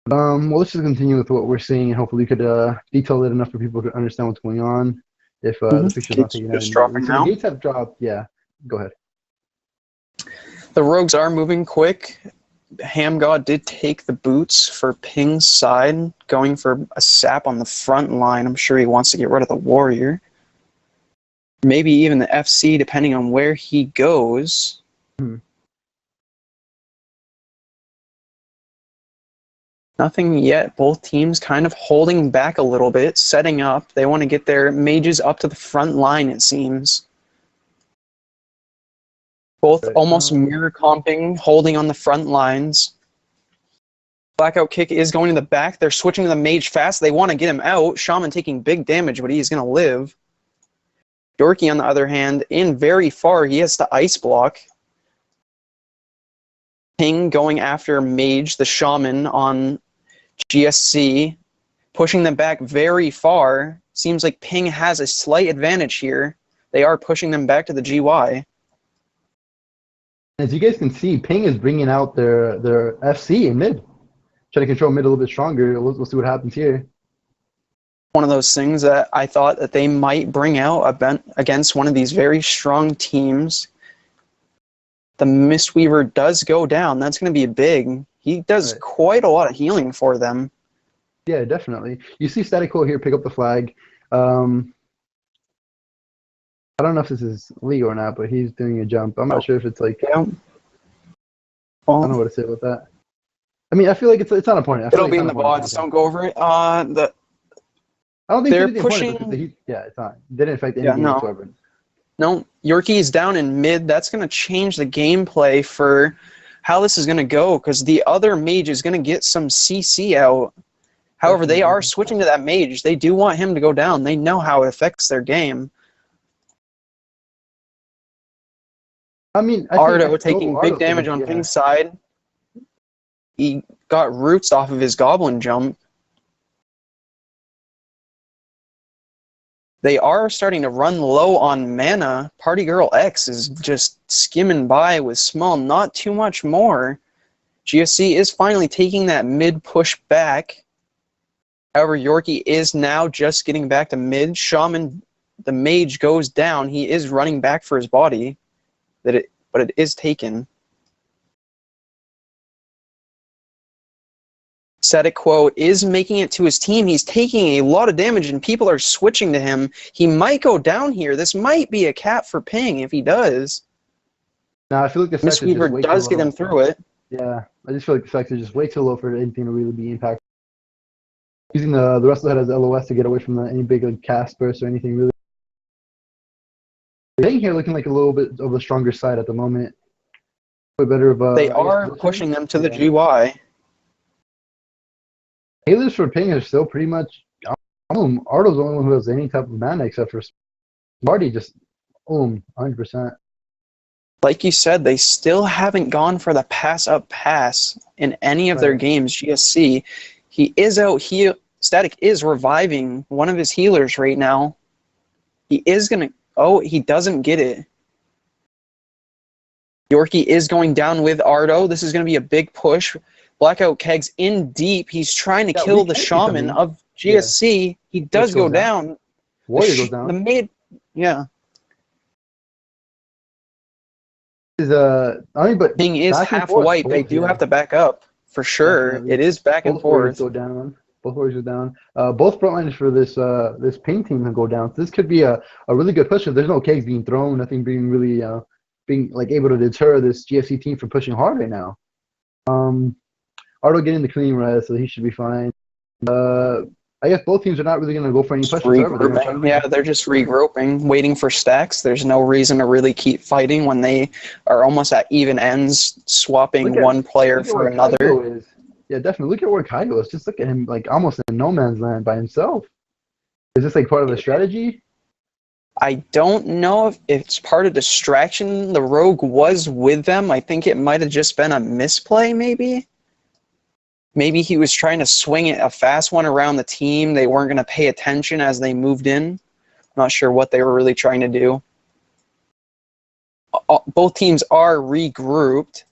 Well, let's just continue with what we're seeing, and hopefully we could detail it enough for people to understand what's going on. If the picture's not taken out immediately. So the gates have dropped. Yeah, go ahead. The rogues are moving quick. Hamgodx did take the boots for Ping's side, going for a sap on the front line. I'm sure he wants to get rid of the warrior. Maybe even the FC, depending on where he goes. Nothing yet. Both teams kind of holding back a little bit, setting up. They want to get their mages up to the front line, it seems. Both almost mirror comping, holding on the front lines. Blackoutkegs is going to the back. They're switching to the mage fast. They want to get him out. Shaman taking big damage, but he's going to live. Jrigchief, on the other hand, in very far. He has to ice block. Ping going after Mage, the Shaman, on GSC, pushing them back very far. Seems like Ping has a slight advantage here. They are pushing them back to the GY. As you guys can see, Ping is bringing out their FC in mid. Try to control mid a little bit stronger. We'll see what happens here. One of those things that I thought that they might bring out against one of these very strong teams. The Mistweaver does go down. That's going to be big. He does quite a lot of healing for them. Yeah, definitely. You see Staticquo here pick up the flag. I don't know if this is legal or not, but he's doing a jump. I'm not sure if it's like... Yeah. I don't know what to say about that. I mean, I feel like it's not important. It'll be in the VODs. Don't go over it. I don't think they're it's pushing... it's not. It didn't affect anything whatsoever. No, Jrigchief is down in mid. That's going to change the gameplay for how this is going to go, because the other mage is going to get some CC out. However, they are switching to that mage. They do want him to go down. They know how it affects their game. I mean, Arto taking big damage on Ping's side. He got roots off of his goblin jump. They are starting to run low on mana. Partygirlx is just skimming by with Smull, not too much more. GSC is finally taking that mid push back. However, Jrigchief is now just getting back to mid. Shaman, the mage, goes down. He is running back for his body, but it is taken. Staticquo is making it to his team. He's taking a lot of damage, and people are switching to him. He might go down here. This might be a cap for Ping if he does. No, I feel like the Mistweaver does get him through it. Yeah, I just feel like the effects are just way too low for anything to really be impactful. Using the rest of the head as LOS to get away from any big like cast burst or anything really. Ping here looking like a little bit of a stronger side at the moment. A bit better of they are pushing them to the GY. Healers for Ping are still pretty much. Arto's the only one who has any type of mana except for Smarty. Just 100%. Like you said, they still haven't gone for the pass-up pass in any of their games. GSC, he is out here. Static is reviving one of his healers right now. He is gonna. Oh, he doesn't get it. Jrigchief is going down with Arto. This is going to be a big push. Blackoutkegs in deep. He's trying to kill the Shaman of GSC. Yeah. He does go down. Warrior goes down. The mid, yeah. But Ping is half white. They do have to back up for sure. It is back and forth. Go down. Both warriors go down. Both frontliners for this Ping team can go down. So this could be a really good push. If there's no kegs being thrown, nothing being really being like able to deter this GSC team from pushing hard right now. Arto getting the clean res, so he should be fine. I guess both teams are not really going to go for any push. They're just regrouping, waiting for stacks. There's no reason to really keep fighting when they are almost at even ends, swapping one player for another. Yeah, definitely. Look at where Kygo is. Just look at him, like almost in no man's land by himself. Is this like part of the strategy? I don't know if it's part of distraction. The rogue was with them. I think it might have just been a misplay, maybe. Maybe he was trying to swing it a fast one around the team. They weren't going to pay attention as they moved in. I'm not sure what they were really trying to do. Both teams are regrouped.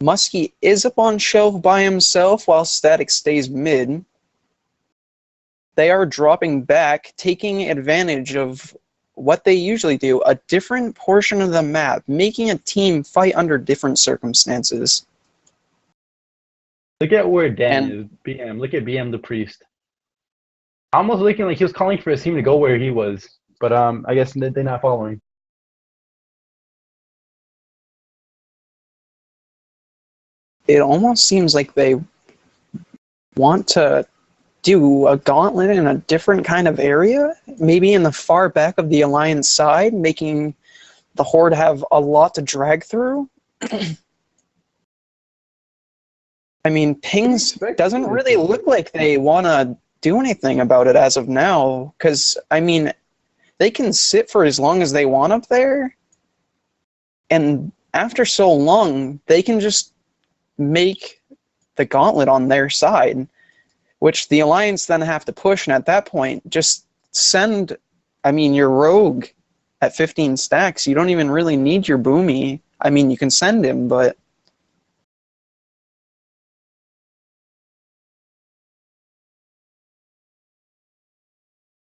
Muskie is up on shelf by himself while Static stays mid. They are dropping back, taking advantage of what they usually do, a different portion of the map, making a team fight under different circumstances. Look at where Dan is. BM. Look at BM the Prîêst. Almost looking like he was calling for his team to go where he was. But I guess they're not following. It almost seems like they want to do a gauntlet in a different kind of area, maybe in the far back of the Alliance side, making the Horde have a lot to drag through. I mean, Pings doesn't really look like they want to do anything about it as of now, because, I mean, they can sit for as long as they want up there, and after so long, they can just make the gauntlet on their side, which the Alliance then have to push, and at that point, just send, I mean, your Rogue at 15 stacks. You don't even really need your Boomie. I mean, you can send him, but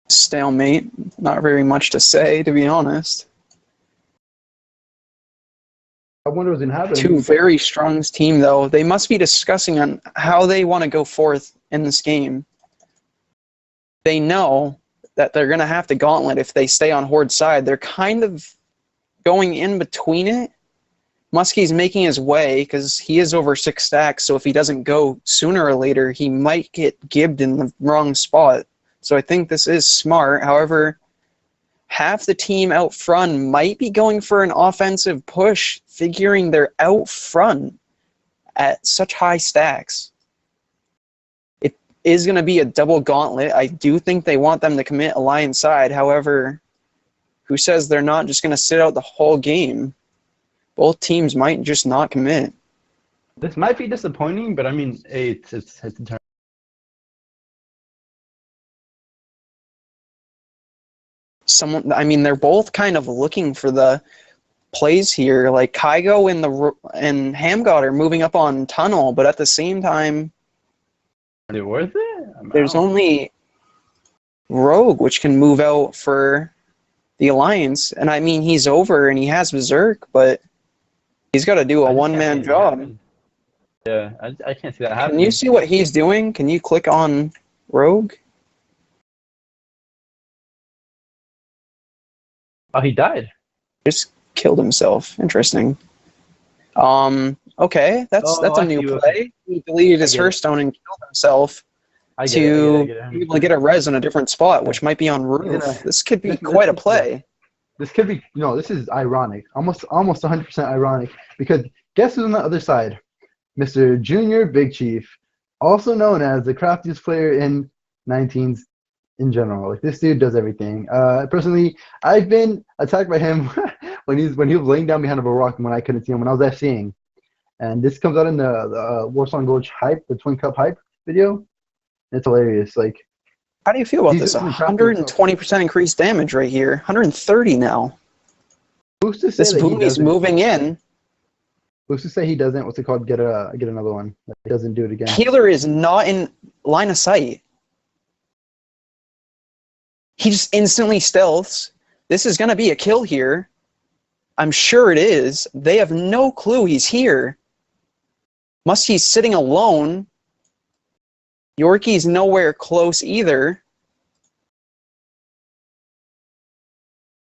stalemate. Not very much to say, to be honest. I wonder what's happening. Two very strong team, though. They must be discussing on how they want to go forth in this game. They know that they're going to have to gauntlet if they stay on Horde side. They're kind of going in between it. Muskie's making his way because he is over 6 stacks, so if he doesn't go sooner or later, he might get gibbed in the wrong spot. So I think this is smart. However, half the team out front might be going for an offensive push, figuring they're out front at such high stacks. It is going to be a double gauntlet. I do think they want them to commit Alliance side. However, who says they're not just going to sit out the whole game? Both teams might just not commit. This might be disappointing, but I mean, it's a turn. I mean, they're both kind of looking for the plays here. Like Kygo and Hamgodx are moving up on tunnel, but at the same time, Is it worth it? there's only Rogue, which can move out for the Alliance. And I mean, he's over and he has Berserk, but he's got to do a one-man job. Yeah, I can't see that happening. Can you see what he's doing? Can you click on Rogue? Oh, he died. Just killed himself. Interesting. Okay, that's a new play. He deleted his Hearthstone and killed himself to be able to get a res in a different spot, which might be on roof. This could be quite a play. This could be, this is ironic. Almost 100% ironic. Because guess who's on the other side? Mr. Jrbigchief, also known as the craftiest player in 19s in general. Like, this dude does everything. Personally, I've been attacked by him when he was laying down behind a rock when I couldn't see him, when I was FCing. And this comes out in the Warsong Gorge hype, the Twink Cup hype video. It's hilarious. Like, how do you feel about this? 120% increased damage right here. 130 now. Who's to say this Boomie's moving in. Who's to say he doesn't, what's it called, get another one? Like, he doesn't do it again. Healer is not in line of sight. He just instantly stealths. This is going to be a kill here. I'm sure it is. They have no clue he's here. Muskie's sitting alone. Yorkie's nowhere close either.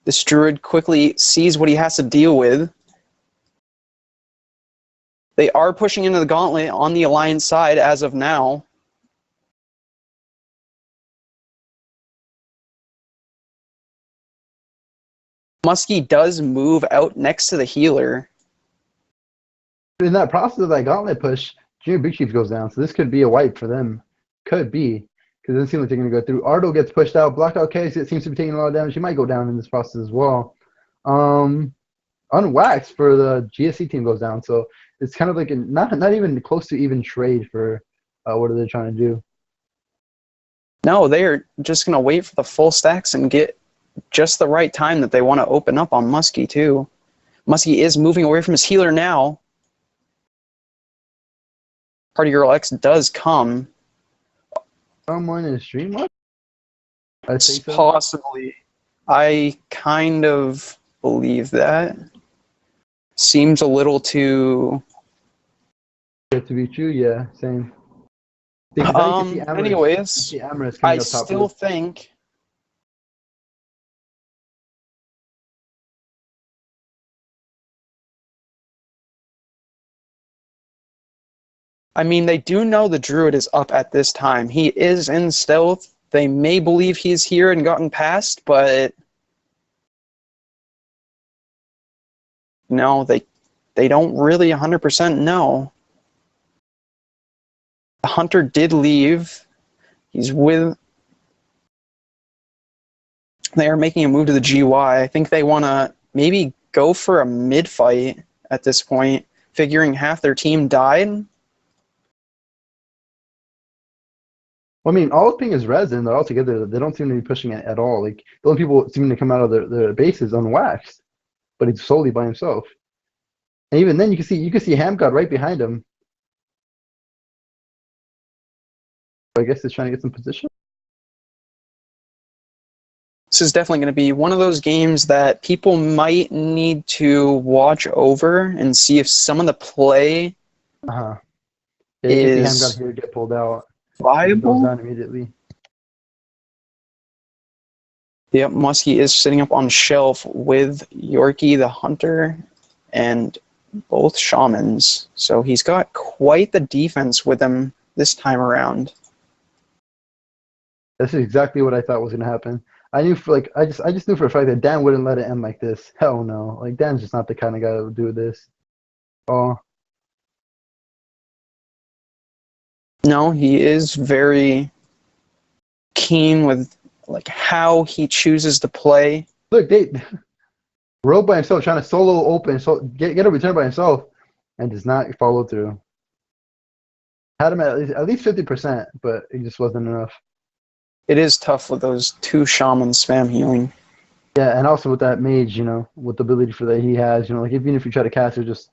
This Druid quickly sees what he has to deal with. They are pushing into the gauntlet on the Alliance side as of now. Muskie does move out next to the healer. In that process of that gauntlet push, Jrbigchief goes down, so this could be a wipe for them. Could be, because it doesn't seem like they're going to go through. Arto gets pushed out. Blackoutkegs, it seems to be taking a lot of damage. He might go down in this process as well. Unwaxed for the GSC team goes down, so it's kind of like not even close to even trade for what are they trying to do. No, they're just going to wait for the full stacks and get just the right time that they want to open up on Muskie, too. Muskie is moving away from his healer now. Partygirlx does come. Someone in stream? What? I think so. Possibly. I kind of believe that. Seems a little too... To be true, yeah, same. Anyways, I still think... I mean, they do know the Druid is up at this time. He is in stealth. They may believe he's here and gotten past, but... No, they don't really 100% know. The Hunter did leave. He's with... They are making a move to the GY. I think they want to maybe go for a mid-fight at this point, figuring half their team died. Well, I mean, all ping is resin. They're all together. They don't seem to be pushing it at all. Like, the only people seem to come out of their bases unwaxed, but he's solely by himself. And even then, you can see Hamgodx right behind him. I guess he's trying to get some position. This is definitely going to be one of those games that people might need to watch over and see if some of the play is Hamgodx here get pulled out. Viable? Goes down immediately. Yep, Muskie is sitting up on shelf with Yorkie the Hunter and both Shamans. So he's got quite the defense with him this time around. This is exactly what I thought was gonna happen. I knew I just knew for a fact that Dan wouldn't let it end like this. Hell no. Like, Dan's just not the kind of guy that would do this. Oh. No, he is very keen with like how he chooses to play. Look, they rode by himself, trying to solo open, so get a return by himself, and does not follow through. Had him at least 50%, but it just wasn't enough. It is tough with those two Shamans spam healing. Yeah, and also with that Mage, you know, with the ability for that he has, you know, like even if you try to cast it, just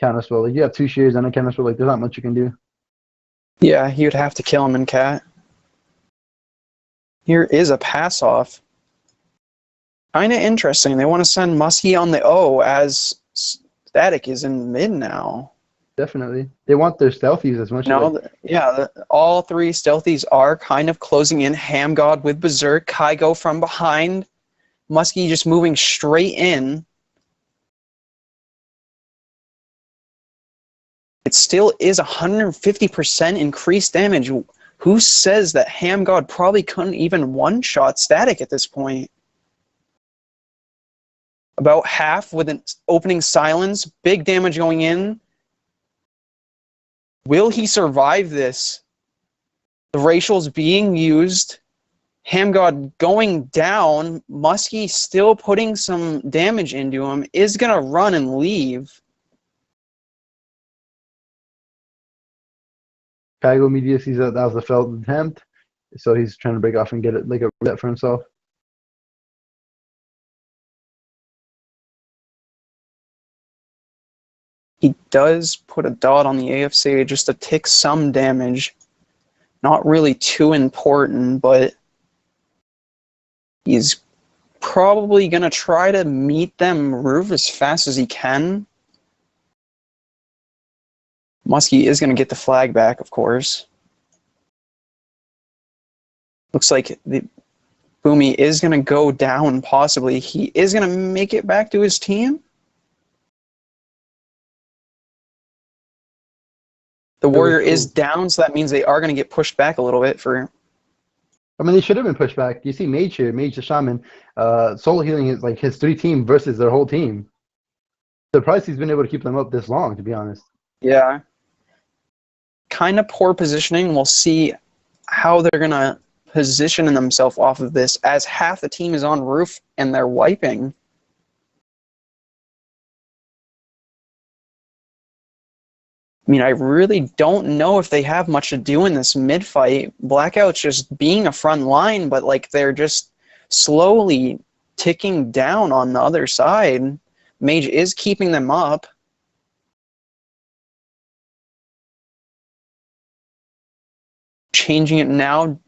counterspell. Like, you have 2 shears and a counterspell, like there's not much you can do. Yeah, he would have to kill him in cat. Here is a pass-off. Kinda interesting. They want to send Muskie on the O as Static is in mid now. Definitely. They want their stealthies as much as... all 3 stealthies are kind of closing in. Hamgodx with Berserk, Kygo from behind. Muskie just moving straight in. It still is 150% increased damage. Who says that Hamgodx probably couldn't even one-shot Static at this point? About half with an opening silence. Big damage going in. Will he survive this? The racial's being used. Hamgodx going down. Muskie still putting some damage into him. Is going to run and leave. Kygo media sees that was a failed attempt, so he's trying to break off and get it like a reset for himself. He does put a dot on the AFC just to tick some damage. Not really too important, but he's probably going to try to meet them roof as fast as he can. Muskie is going to get the flag back, of course. Looks like the Boomie is going to go down, possibly. He is going to make it back to his team. The Warrior is down, so that means they are going to get pushed back a little bit for... I mean, they should have been pushed back. You see Mage here, Mage the Shaman, solo healing is like his 3 team versus their whole team. Surprised he's been able to keep them up this long, to be honest. Yeah. Kind of poor positioning. We'll see how they're going to position themselves off of this, as half the team is on roof and they're wiping. I mean, I really don't know if they have much to do in this mid-fight. Blackout's just being a front line, but like they're just slowly ticking down on the other side. Mage is keeping them up. changing it now.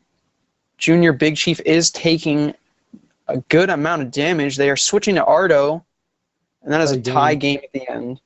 Jrbigchief is taking a good amount of damage. They are switching to Arto, and that is a tie game at the end.